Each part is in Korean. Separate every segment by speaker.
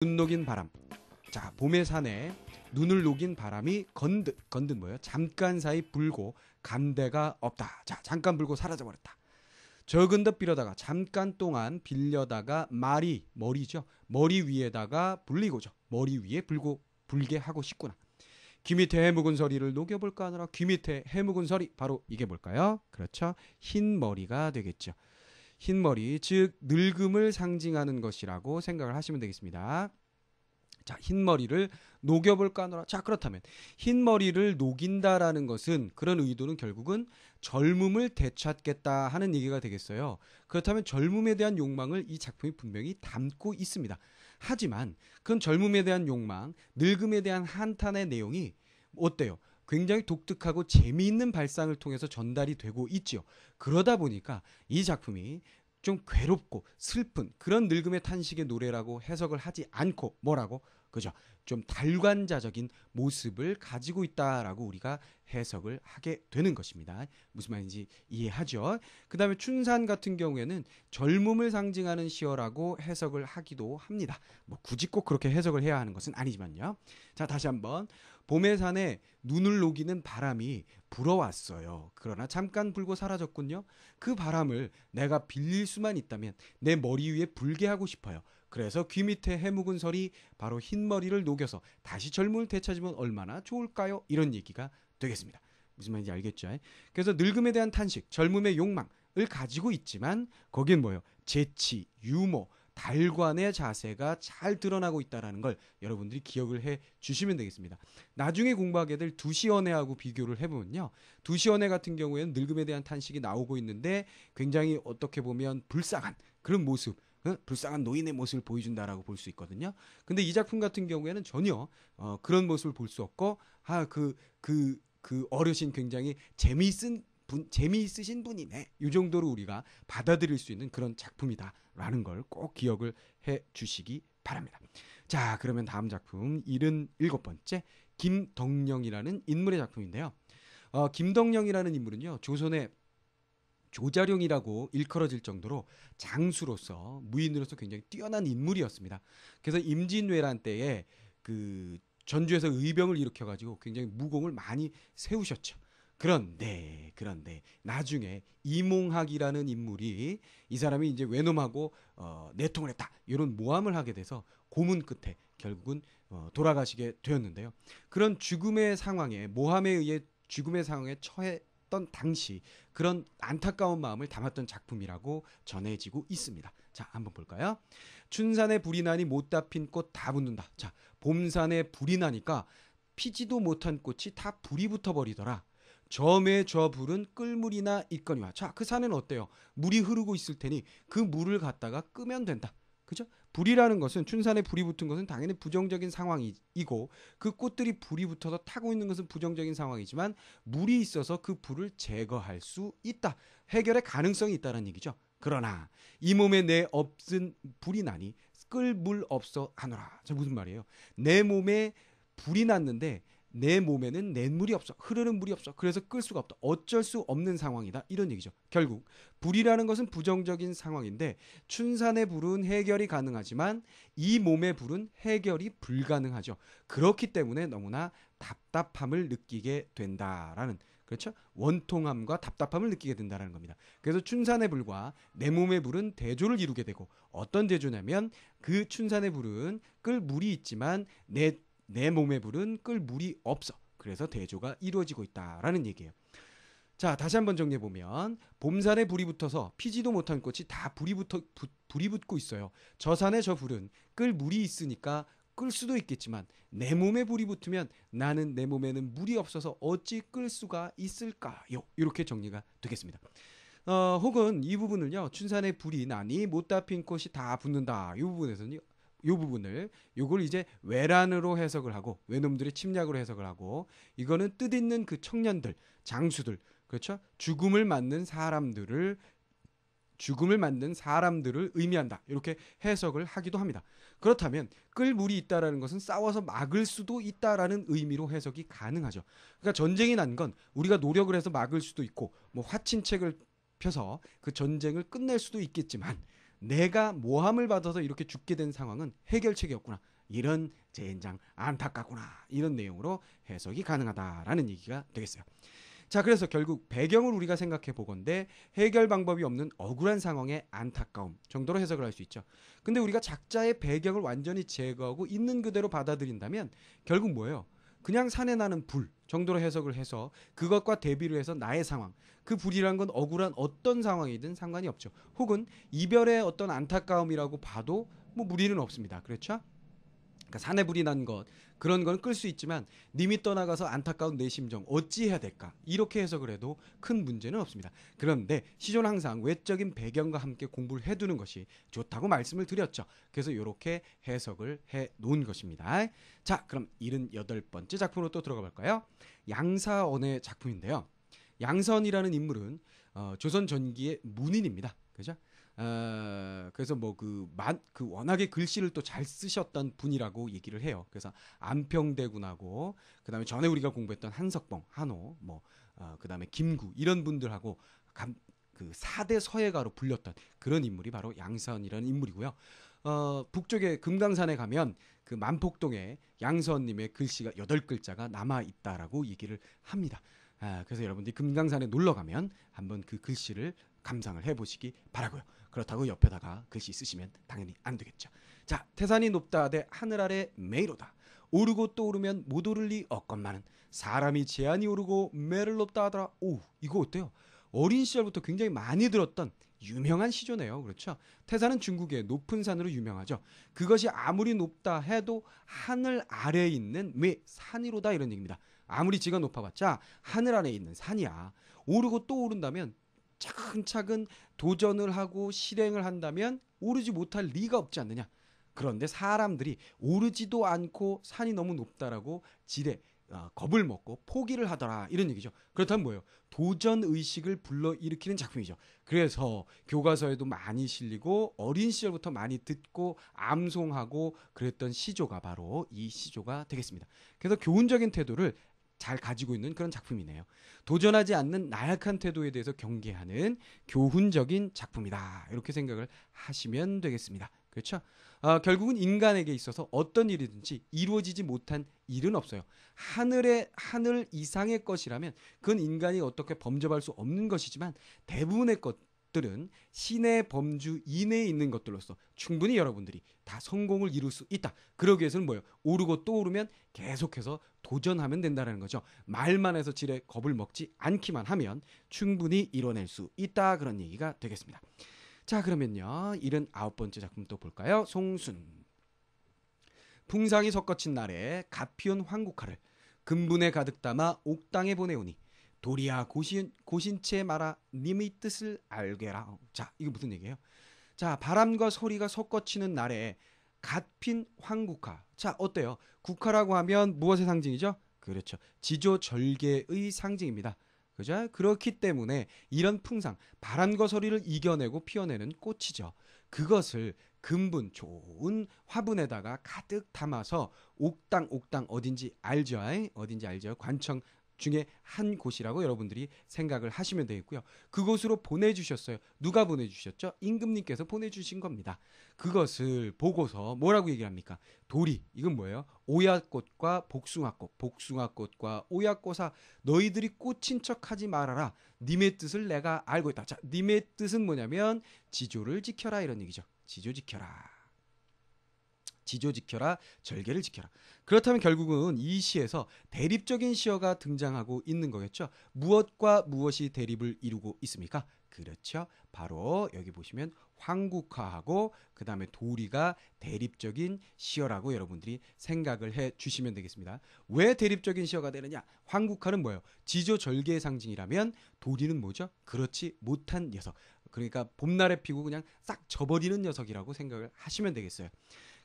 Speaker 1: 눈 녹인 바람. 자, 봄의 산에 눈을 녹인 바람이 건듯 뭐예요? 잠깐 사이 불고 간데가 없다. 자, 잠깐 불고 사라져버렸다. 적은듯 빌어다가 잠깐 동안 빌려다가 머리죠. 머리 위에다가 불리고죠. 머리 위에 불게 하고 싶구나. 귀 밑에 해묵은 서리를 녹여볼까 하느라 귀 밑에 해묵은 서리, 바로 이게 뭘까요? 그렇죠. 흰 머리가 되겠죠. 흰 머리, 즉 늙음을 상징하는 것이라고 생각을 하시면 되겠습니다. 자, 흰 머리를 녹여볼까 하노라. 자, 그렇다면 흰 머리를 녹인다라는 것은, 그런 의도는 결국은 젊음을 되찾겠다 하는 얘기가 되겠어요. 그렇다면 젊음에 대한 욕망을 이 작품이 분명히 담고 있습니다. 하지만 그런 젊음에 대한 욕망, 늙음에 대한 한탄의 내용이 어때요? 굉장히 독특하고 재미있는 발상을 통해서 전달이 되고 있죠. 그러다 보니까 이 작품이 좀 괴롭고 슬픈 그런 늙음의 탄식의 노래라고 해석을 하지 않고 뭐라고? 그죠? 좀 달관자적인 모습을 가지고 있다라고 우리가 해석을 하게 되는 것입니다. 무슨 말인지 이해하죠? 그 다음에 춘산 같은 경우에는 젊음을 상징하는 시어라고 해석을 하기도 합니다. 뭐 굳이 꼭 그렇게 해석을 해야 하는 것은 아니지만요. 자, 다시 한번. 봄의 산에 눈을 녹이는 바람이 불어왔어요. 그러나 잠깐 불고 사라졌군요. 그 바람을 내가 빌릴 수만 있다면 내 머리 위에 불게 하고 싶어요. 그래서 귀 밑에 해묵은 설이 바로 흰머리를 녹여서 다시 젊음을 되찾으면 얼마나 좋을까요? 이런 얘기가 되겠습니다. 무슨 말인지 알겠죠? 그래서 늙음에 대한 탄식, 젊음의 욕망을 가지고 있지만 거긴 뭐예요? 재치, 유머, 달관의 자세가 잘 드러나고 있다는 걸 여러분들이 기억을 해 주시면 되겠습니다. 나중에 공부하게 될 두시언해하고 비교를 해보면요. 두시언해 같은 경우에는 늙음에 대한 탄식이 나오고 있는데 굉장히 어떻게 보면 불쌍한 그런 모습, 불쌍한 노인의 모습을 보여준다라고 볼 수 있거든요. 근데 이 작품 같은 경우에는 전혀 그런 모습을 볼 수 없고, 그 어르신 굉장히 재미있으신 분이네. 이 정도로 우리가 받아들일 수 있는 그런 작품이다라는 걸 꼭 기억을 해 주시기 바랍니다. 자, 그러면 다음 작품 77번째 김덕령이라는 인물의 작품인데요. 김덕령이라는 인물은요. 조선의 조자룡이라고 일컬어질 정도로 장수로서 무인으로서 굉장히 뛰어난 인물이었습니다. 그래서 임진왜란 때에 그 전주에서 의병을 일으켜가지고 굉장히 무공을 많이 세우셨죠. 그런데 나중에 이몽학이라는 인물이, 이 사람이 이제 외놈하고 내통을 했다 이런 모함을 하게 돼서 고문 끝에 결국은 돌아가시게 되었는데요. 그런 죽음의 상황에, 모함에 의해 죽음의 상황에 처했던 당시 그런 안타까운 마음을 담았던 작품이라고 전해지고 있습니다. 자, 한번 볼까요? 춘산에 불이 나니 못다 핀 꽃 다 붙는다. 자, 봄산에 불이 나니까 피지도 못한 꽃이 다 불이 붙어버리더라. 점에 저 불은 끓물이나 있거니와. 자, 그 산에는 어때요? 물이 흐르고 있을 테니 그 물을 갖다가 끄면 된다. 그죠? 불이라는 것은, 춘산에 불이 붙은 것은 당연히 부정적인 상황이고, 그 꽃들이 불이 붙어서 타고 있는 것은 부정적인 상황이지만 물이 있어서 그 불을 제거할 수 있다. 해결의 가능성이 있다는 얘기죠. 그러나 이 몸에 내 없은 불이 나니 끌 물 없어 하노라. 자, 무슨 말이에요? 내 몸에 불이 났는데 내 몸에는 냇물이 없어, 흐르는 물이 없어. 그래서 끌 수가 없다. 어쩔 수 없는 상황이다. 이런 얘기죠. 결국 불이라는 것은 부정적인 상황인데 춘산의 불은 해결이 가능하지만 이 몸의 불은 해결이 불가능하죠. 그렇기 때문에 너무나 답답함을 느끼게 된다라는, 그렇죠? 원통함과 답답함을 느끼게 된다는 겁니다. 그래서 춘산의 불과 내 몸의 불은 대조를 이루게 되고, 어떤 대조냐면 그 춘산의 불은 끌 물이 있지만 내 몸의 불은 끌 물이 없어. 그래서 대조가 이루어지고 있다라는 얘기예요. 자, 다시 한번 정리해보면 봄산에 불이 붙어서 피지도 못한 꽃이 다 불이 붙고 있어요. 저 산에 저 불은 끌 물이 있으니까 끌 수도 있겠지만 내 몸에 불이 붙으면 나는 내 몸에는 물이 없어서 어찌 끌 수가 있을까요? 이렇게 정리가 되겠습니다. 혹은 이 부분을요. 춘산에 불이 나니 못다 핀 꽃이 다 붙는다. 이 부분에서는요. 요걸 이제 외란으로 해석을 하고, 외놈들의 침략으로 해석을 하고, 이거는 뜻있는 그 청년들, 장수들, 그렇죠? 죽음을 맞는 사람들을 의미한다. 이렇게 해석을 하기도 합니다. 그렇다면 끌 물이 있다라는 것은 싸워서 막을 수도 있다라는 의미로 해석이 가능하죠. 그러니까 전쟁이 난 건 우리가 노력을 해서 막을 수도 있고, 뭐 화친책을 펴서 그 전쟁을 끝낼 수도 있겠지만 내가 모함을 받아서 이렇게 죽게 된 상황은 해결책이 없구나. 이런 젠장 안타깝구나 이런 내용으로 해석이 가능하다라는 얘기가 되겠어요. 자, 그래서 결국 배경을 우리가 생각해 보건대 해결 방법이 없는 억울한 상황의 안타까움 정도로 해석을 할 수 있죠. 근데 우리가 작자의 배경을 완전히 제거하고 있는 그대로 받아들인다면 결국 뭐예요? 그냥 산에 나는 불 정도로 해석을 해서 그것과 대비를 해서 나의 상황, 그 불이란 건 억울한 어떤 상황이든 상관이 없죠. 혹은 이별의 어떤 안타까움이라고 봐도 뭐 무리는 없습니다. 그렇죠? 그러니까 산에 불이 난 것, 그런 건 끌 수 있지만 님이 떠나가서 안타까운 내 심정 어찌해야 될까, 이렇게 해석을 해도 큰 문제는 없습니다. 그런데 시조는 항상 외적인 배경과 함께 공부를 해두는 것이 좋다고 말씀을 드렸죠. 그래서 이렇게 해석을 해 놓은 것입니다. 자, 그럼 78번째 작품으로 또 들어가 볼까요? 양사언의 작품인데요. 양사언이라는 인물은 조선 전기의 문인입니다. 그죠? 그래서 뭐 그 워낙에 글씨를 또 잘 쓰셨던 분이라고 얘기를 해요. 그래서 안평대군하고 그다음에 전에 우리가 공부했던 한석봉, 한호, 뭐 그다음에 김구 이런 분들하고 그 4대 서예가로 불렸던 그런 인물이 바로 양사언이라는 인물이고요. 북쪽에 금강산에 가면 그 만폭동에 양사언님의 글씨가 8글자가 남아 있다라고 얘기를 합니다. 그래서 여러분들이 금강산에 놀러 가면 한번 그 글씨를 감상을 해보시기 바라고요. 그렇다고 옆에다가 글씨 쓰시면 당연히 안 되겠죠. 자, 태산이 높다 대 하늘 아래 메이로다. 오르고 또 오르면 못 오를 리 없건만은 사람이 제한이 오르고 매를 높다 하더라. 오, 이거 어때요? 어린 시절부터 굉장히 많이 들었던 유명한 시조네요. 그렇죠? 태산은 중국의 높은 산으로 유명하죠. 그것이 아무리 높다 해도 하늘 아래에 있는 산이로다 이런 얘기입니다. 아무리 지가 높아봤자 하늘 아래에 있는 산이야. 오르고 또 오른다면 차근차근 도전을 하고 실행을 한다면 오르지 못할 리가 없지 않느냐. 그런데 사람들이 오르지도 않고 산이 너무 높다라고 지레 겁을 먹고 포기를 하더라 이런 얘기죠. 그렇다면 뭐예요? 도전 의식을 불러일으키는 작품이죠. 그래서 교과서에도 많이 실리고 어린 시절부터 많이 듣고 암송하고 그랬던 시조가 바로 이 시조가 되겠습니다. 그래서 교훈적인 태도를 잘 가지고 있는 그런 작품이네요. 도전하지 않는 나약한 태도에 대해서 경계하는 교훈적인 작품이다. 이렇게 생각을 하시면 되겠습니다. 그렇죠? 결국은 인간에게 있어서 어떤 일이든지 이루어지지 못한 일은 없어요. 하늘 이상의 것이라면 그건 인간이 어떻게 범접할 수 없는 것이지만 대부분의 것들은 신의 범주 이내에 있는 것들로서 충분히 여러분들이 다 성공을 이룰 수 있다. 그러기 위해서는 뭐예요? 오르고 또 오르면 계속해서 도전하면 된다는 거죠. 말만 해서 지레 겁을 먹지 않기만 하면 충분히 이뤄낼 수 있다. 그런 얘기가 되겠습니다. 자, 그러면요 79번째 작품 또 볼까요? 송순. 풍상이 섞어친 날에 갓 피운 황국화를 근분에 가득 담아 옥당에 보내오니 도리야 고신채 마라 님의 뜻을 알게라. 자, 이거 무슨 얘기예요? 자, 바람과 소리가 섞어치는 날에 갓 핀 황국화. 자, 어때요? 국화라고 하면 무엇의 상징이죠? 그렇죠. 지조절개의 상징입니다. 그죠? 그렇기 때문에 이런 풍상, 바람과 소리를 이겨내고 피어내는 꽃이죠. 그것을 근분, 좋은 화분에다가 가득 담아서 옥당 어딘지 알죠? 어딘지 알죠? 관청 중에 한 곳이라고 여러분들이 생각을 하시면 되겠고요. 그곳으로 보내주셨어요. 누가 보내주셨죠? 임금님께서 보내주신 겁니다. 그것을 보고서 뭐라고 얘기를 합니까? 도리, 이건 뭐예요? 오야꽃과 복숭아꽃, 복숭아꽃과 오야꽃아 너희들이 꽃인 척하지 말아라. 님의 뜻을 내가 알고 있다. 자, 님의 뜻은 뭐냐면 지조를 지켜라 이런 얘기죠. 지조 지켜라. 지조 지켜라, 절개를 지켜라. 그렇다면 결국은 이 시에서 대립적인 시어가 등장하고 있는 거겠죠. 무엇과 무엇이 대립을 이루고 있습니까? 그렇죠. 바로 여기 보시면 황국화하고 그 다음에 도리가 대립적인 시어라고 여러분들이 생각을 해 주시면 되겠습니다. 왜 대립적인 시어가 되느냐? 황국화는 뭐예요? 지조절개의 상징이라면 도리는 뭐죠? 그렇지 못한 녀석. 그러니까 봄날에 피고 그냥 싹 져버리는 녀석이라고 생각을 하시면 되겠어요.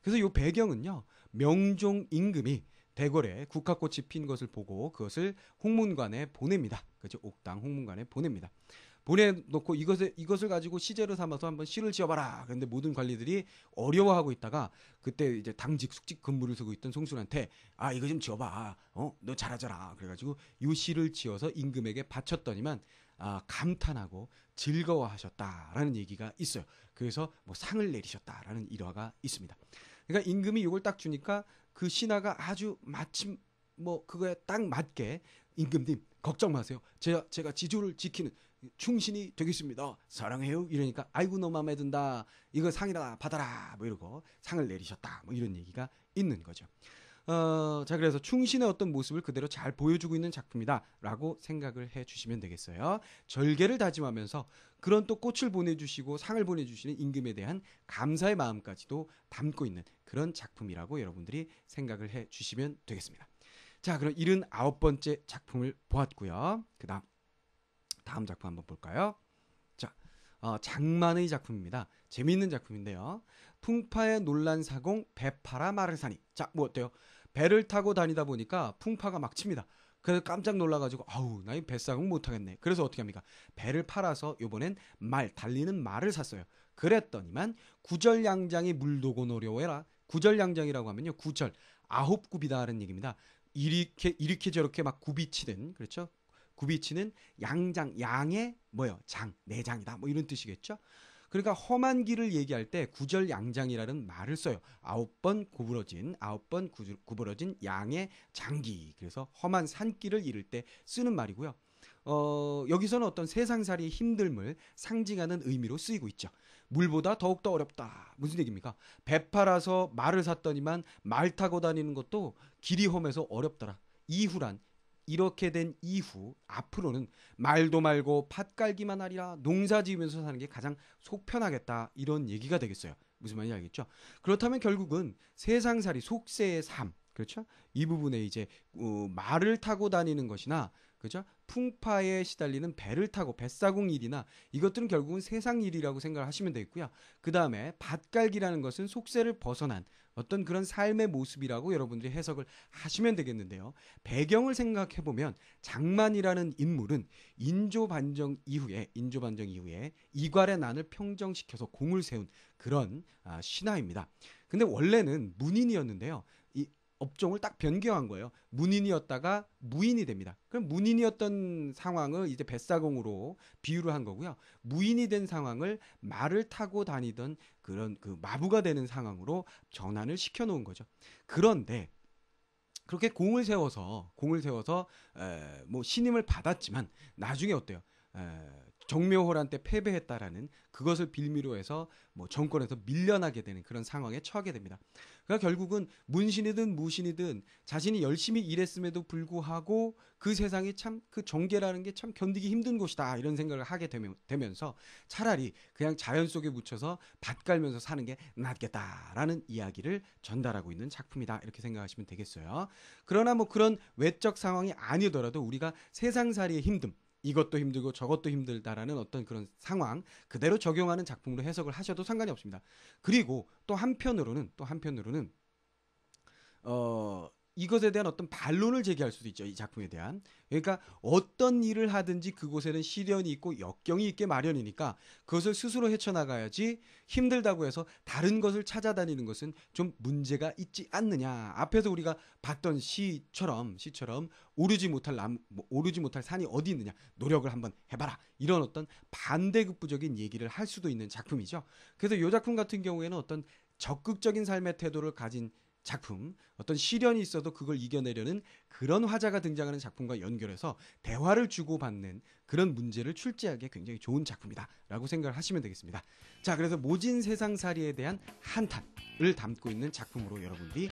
Speaker 1: 그래서 이 배경은요, 명종 임금이 대궐에 국화꽃이 핀 것을 보고 그것을 홍문관에 보냅니다. 그렇죠? 옥당 홍문관에 보냅니다. 보내놓고 이것을 가지고 시제로 삼아서 한번 시를 지어봐라. 그런데 모든 관리들이 어려워하고 있다가 그때 이제 당직 숙직 근무를 쓰고 있던 송순한테 이거 좀 지어봐. 너 잘하잖아. 그래가지고 이 시를 지어서 임금에게 바쳤더니만 감탄하고 즐거워하셨다라는 얘기가 있어요. 그래서 뭐 상을 내리셨다라는 일화가 있습니다. 그러니까 임금이 이걸 딱 주니까 그 신하가 아주 마침 뭐 그거에 딱 맞게 임금님 걱정 마세요. 제가 지조를 지키는 충신이 되겠습니다. 사랑해요. 이러니까 아이고 너 마음에 든다. 이거 상이다 받아라. 뭐 이러고 상을 내리셨다. 뭐 이런 얘기가 있는 거죠. 자 그래서 충신의 어떤 모습을 그대로 잘 보여주고 있는 작품이다라고 생각을 해주시면 되겠어요. 절개를 다짐하면서 그런 또 꽃을 보내주시고 상을 보내주시는 임금에 대한 감사의 마음까지도 담고 있는 그런 작품이라고 여러분들이 생각을 해주시면 되겠습니다. 자 그럼 79번째 작품을 보았고요. 그 다음 작품 한번 볼까요? 자 장만의 작품입니다. 재미있는 작품인데요. 풍파의 논란사공 배파라 마르사니. 자 뭐 어때요? 배를 타고 다니다 보니까 풍파가 막 칩니다. 그래서 깜짝 놀라가지고 아우 나 이 배사공 못하겠네. 그래서 어떻게 합니까? 배를 팔아서 요번엔 달리는 말을 샀어요. 그랬더니만 구절양장이 물도고 노려해라. 구절양장이라고 하면요. 구절 9굽이다라는 얘기입니다. 이렇게 저렇게 막 굽이치는 그렇죠? 굽이치는 양장 양의 뭐요? 장 내장이다 뭐 이런 뜻이겠죠? 그러니까 험한 길을 얘기할 때 구절양장이라는 말을 써요. 9번 구부러진 양의 장기. 그래서 험한 산길을 이룰 때 쓰는 말이고요. 여기서는 어떤 세상살이의 힘듦을 상징하는 의미로 쓰이고 있죠. 물보다 더욱더 어렵다. 무슨 얘기입니까? 배 팔아서 말을 샀더니만 말 타고 다니는 것도 길이 험해서 어렵더라. 이후란 이렇게 된 이후 앞으로는 말도 말고 팥 깔기만 하리라. 농사 지으면서 사는 게 가장 속 편하겠다. 이런 얘기가 되겠어요. 무슨 말인지 알겠죠? 그렇다면 결국은 세상살이 속세의 삶 그렇죠? 이 부분에 이제 말을 타고 다니는 것이나 그죠? 풍파에 시달리는 배를 타고 뱃사공 일이나 이것들은 결국은 세상 일이라고 생각을 하시면 되겠고요. 그 다음에 밭갈기라는 것은 속세를 벗어난 어떤 그런 삶의 모습이라고 여러분들이 해석을 하시면 되겠는데요. 배경을 생각해보면 장만이라는 인물은 인조반정 이후에 이괄의 난을 평정시켜서 공을 세운 그런 신하입니다. 근데 원래는 문인이었는데요. 이 업종을 딱 변경한 거예요. 문인이었다가 무인이 됩니다. 그럼 문인이었던 상황을 이제 뱃사공으로 비유를 한 거고요. 무인이 된 상황을 말을 타고 다니던 그런 그 마부가 되는 상황으로 전환을 시켜 놓은 거죠. 그런데 그렇게 공을 세워서 뭐 신임을 받았지만 나중에 어때요? 정묘호란 때 패배했다라는 그것을 빌미로 해서 뭐 정권에서 밀려나게 되는 그런 상황에 처하게 됩니다. 그러니까 결국은 문신이든 무신이든 자신이 열심히 일했음에도 불구하고 그 세상이 참 그 정계라는 게 참 견디기 힘든 곳이다 이런 생각을 하게 되면서 차라리 그냥 자연 속에 묻혀서 밭 갈면서 사는 게 낫겠다라는 이야기를 전달하고 있는 작품이다 이렇게 생각하시면 되겠어요. 그러나 뭐 그런 외적 상황이 아니더라도 우리가 세상살이의 힘듦 이것도 힘들고 저것도 힘들다라는 어떤 그런 상황 그대로 적용하는 작품으로 해석을 하셔도 상관이 없습니다. 그리고 또 한편으로는 이것에 대한 어떤 반론을 제기할 수도 있죠. 이 작품에 대한. 그러니까 어떤 일을 하든지 그곳에는 시련이 있고 역경이 있게 마련이니까 그것을 스스로 헤쳐나가야지 힘들다고 해서 다른 것을 찾아다니는 것은 좀 문제가 있지 않느냐. 앞에서 우리가 봤던 시처럼 오르지 못할 산이 어디 있느냐. 노력을 한번 해봐라. 이런 어떤 반대급부적인 얘기를 할 수도 있는 작품이죠. 그래서 이 작품 같은 경우에는 어떤 적극적인 삶의 태도를 가진 작품, 어떤 시련이 있어도 그걸 이겨내려는 그런 화자가 등장하는 작품과 연결해서 대화를 주고받는 그런 문제를 출제하기에 굉장히 좋은 작품이다라고 생각을 하시면 되겠습니다. 자, 그래서 모진 세상살이에 대한 한탄을 담고 있는 작품으로 여러분들이